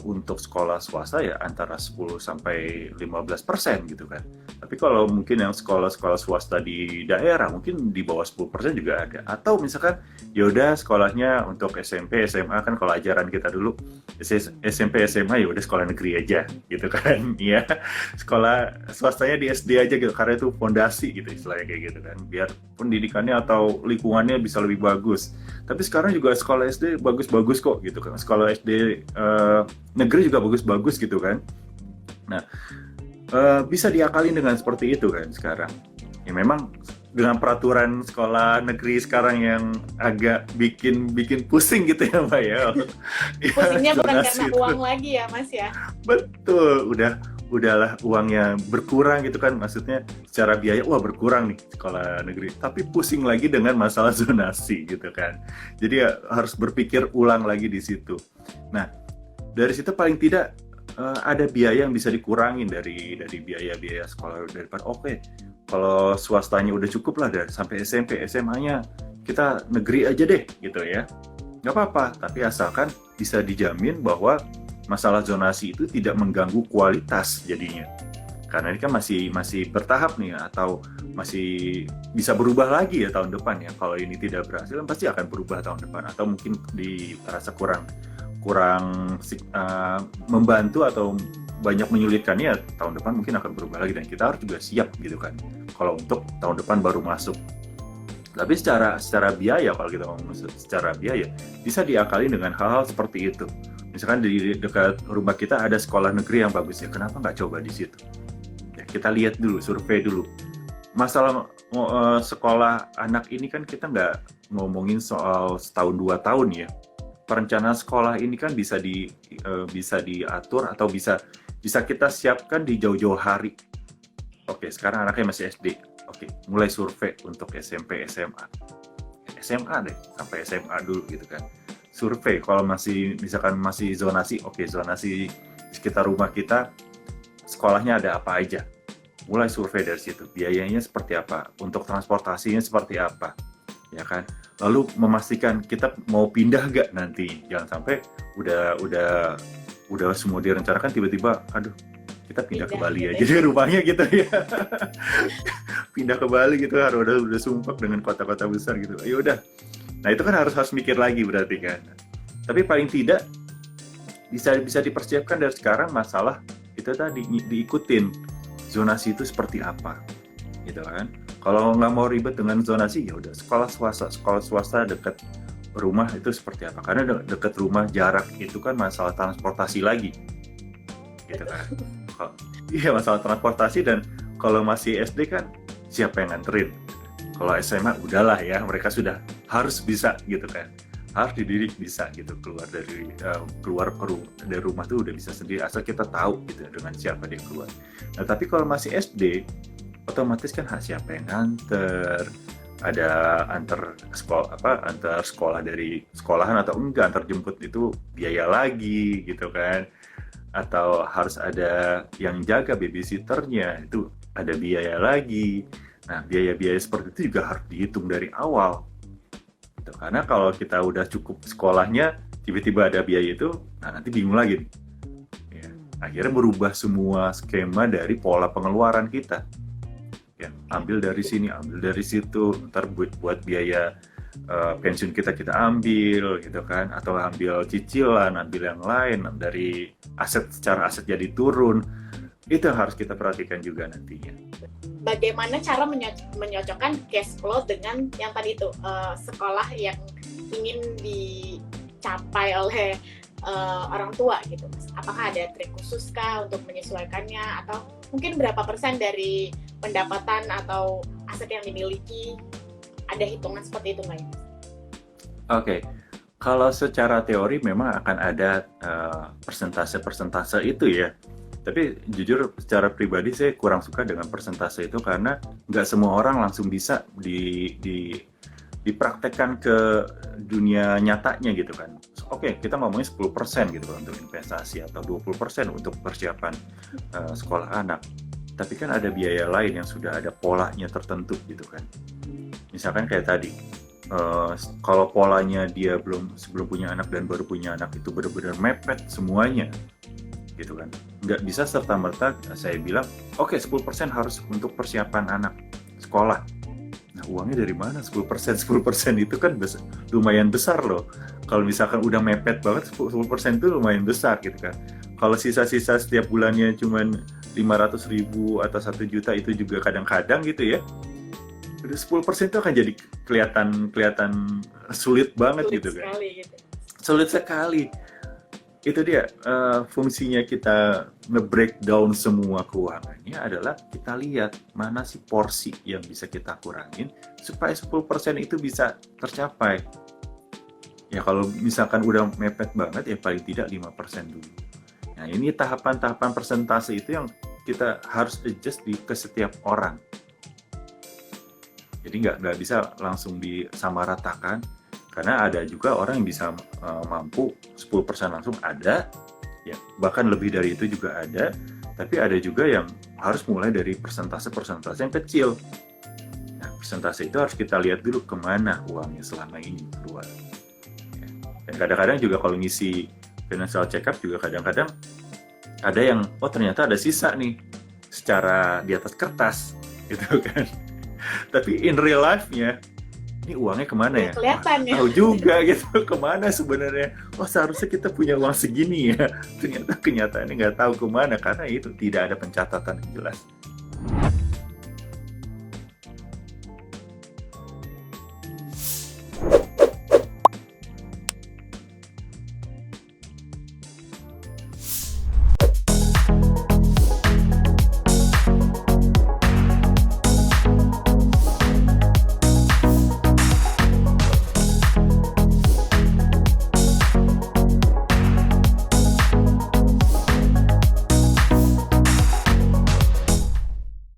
untuk sekolah swasta ya antara 10 sampai 15% gitu kan. Tapi kalau mungkin yang sekolah-sekolah swasta di daerah mungkin di bawah 10% juga ada. Atau misalkan ya udah sekolahnya untuk SMP, SMA kan kalau ajaran kita dulu SMP, SMA ya udah sekolah negeri aja gitu kan. Ya, sekolah swastanya di SD aja gitu karena itu fondasi gitu istilahnya kayak gitu kan. Biar pendidikannya atau lingkungannya bisa lebih bagus. Tapi sekarang juga sekolah SD bagus-bagus kok gitu kan. Sekolah SD negeri juga bagus-bagus gitu kan. Nah, bisa diakalin dengan seperti itu kan sekarang. Ya memang dengan peraturan sekolah negeri sekarang yang agak bikin pusing gitu ya Mbak ya. Pusingnya bukan Zonasi karena itu. uang lagi ya Mas ya. Betul, udahlah uangnya berkurang gitu kan, maksudnya secara biaya wah berkurang nih sekolah negeri, tapi pusing lagi dengan masalah zonasi gitu kan. Jadi ya harus berpikir ulang lagi di situ. Nah, dari situ paling tidak ada biaya yang bisa dikurangin dari biaya-biaya sekolah daripada oke, kalau swastanya udah cukup lah dari sampai SMP, SMA-nya kita negeri aja deh gitu ya. Nggak apa-apa, tapi asalkan bisa dijamin bahwa masalah zonasi itu tidak mengganggu kualitas jadinya. Karena ini kan masih bertahap nih atau masih bisa berubah lagi ya tahun depan ya. Kalau ini tidak berhasil pasti akan berubah tahun depan atau mungkin dirasa kurang membantu atau banyak menyulitkannya tahun depan mungkin akan berubah lagi dan kita harus juga siap gitu kan. Kalau untuk tahun depan baru masuk. Tapi secara biaya kalau kita ngomong secara biaya bisa diakali dengan hal-hal seperti itu. Misalkan di dekat rumah kita ada sekolah negeri yang bagus ya, kenapa nggak coba di situ? Ya, kita lihat dulu, survei dulu. Masalah sekolah anak ini kan kita nggak ngomongin soal setahun 2 tahun ya. Perencanaan sekolah ini kan bisa diatur atau bisa kita siapkan di jauh-jauh hari. Oke, sekarang anaknya masih SD. Oke, mulai survei untuk SMP, SMA. SMA deh, sampai SMA dulu gitu kan. Survei kalau misalkan masih zonasi, oke, zonasi di sekitar rumah kita sekolahnya ada apa aja, mulai survei dari situ, biayanya seperti apa, untuk transportasinya seperti apa, ya kan, lalu memastikan kita mau pindah gak nanti, jangan sampai udah semua direncanakan tiba-tiba aduh kita pindah ke Bali aja deh rumahnya gitu ya. Pindah ke Bali gitu harus udah sumpah dengan kota-kota besar gitu, ya udah. Nah itu kan harus mikir lagi berarti kan. Tapi paling tidak bisa dipersiapkan dari sekarang masalah itu tadi diikutin zonasi itu seperti apa, gitu kan. Kalau nggak mau ribet dengan zonasi ya udah sekolah swasta dekat rumah itu seperti apa. Karena dekat rumah jarak itu kan masalah transportasi lagi, gitu kan. Iya masalah transportasi dan kalau masih SD kan siapa yang nganterin. Kalau SMA udahlah ya, mereka sudah harus bisa gitu kan, harus dididik bisa gitu keluar dari rumah tuh udah bisa sendiri asal kita tahu gitu dengan siapa dia keluar. Nah tapi kalau masih SD otomatis kan siapa yang nganter, ada antar sekolah dari sekolahan atau enggak, antar jemput itu biaya lagi gitu kan, atau harus ada yang jaga babysitternya itu ada biaya lagi. Nah, biaya-biaya seperti itu juga harus dihitung dari awal. Gitu. Karena kalau kita udah cukup sekolahnya, tiba-tiba ada biaya itu, nah nanti bingung lagi. Ya, akhirnya merubah semua skema dari pola pengeluaran kita. Ya, ambil dari sini, ambil dari situ, ntar buat biaya pensiun kita ambil, gitu kan, atau ambil cicilan, ambil yang lain, dari secara aset jadi turun. Itu yang harus kita perhatikan juga nantinya. Bagaimana cara menyocokkan cash flow dengan yang tadi itu sekolah yang ingin dicapai oleh orang tua gitu Mas? Apakah ada trik khusus kah untuk menyesuaikannya atau mungkin berapa persen dari pendapatan atau aset yang dimiliki, ada hitungan seperti itu nggak ya? Oke. Kalau secara teori memang akan ada persentase itu ya. Tapi jujur secara pribadi saya kurang suka dengan persentase itu karena nggak semua orang langsung bisa dipraktekkan ke dunia nyatanya gitu kan. Oke, kita ngomongin 10% gitu kan untuk investasi atau 20% untuk persiapan sekolah anak. Tapi kan ada biaya lain yang sudah ada polanya tertentu gitu kan. Misalkan kayak tadi, kalau polanya dia sebelum punya anak dan baru punya anak itu benar-benar mepet semuanya gitu kan, nggak bisa serta-merta saya bilang oke 10% harus untuk persiapan anak sekolah. Nah uangnya dari mana 10%? 10% itu kan lumayan besar loh. Kalau misalkan udah mepet banget 10% itu lumayan besar gitu kan. Kalau sisa-sisa setiap bulannya cuman 500.000 atau 1 juta itu juga kadang-kadang gitu ya, udah 10% itu akan jadi kelihatan sulit banget Sulit gitu kan. sekali gitu. Sulit sekali. Itu dia fungsinya kita nge-breakdown semua keuangannya adalah kita lihat mana sih porsi yang bisa kita kurangin supaya 10% itu bisa tercapai. Ya kalau misalkan udah mepet banget ya paling tidak 5% dulu. Nah ini tahapan-tahapan persentase itu yang kita harus adjust ke setiap orang. Jadi nggak bisa langsung disamaratakan, karena ada juga orang yang bisa mampu 10% langsung ada, ya bahkan lebih dari itu juga ada, tapi ada juga yang harus mulai dari persentase-persentase yang kecil. Nah, persentase itu harus kita lihat dulu kemana uangnya selama ini keluar. Ya. Dan kadang-kadang juga kalau ngisi financial check-up juga kadang-kadang ada yang, oh ternyata ada sisa nih, secara di atas kertas, gitu kan. Tapi in real life-nya, ini uangnya kemana ya? Kelihatan ya. Tahu juga gitu, kemana sebenarnya. Oh seharusnya kita punya uang segini ya. Ternyata kenyataannya nggak tahu kemana, karena itu tidak ada pencatatan yang jelas.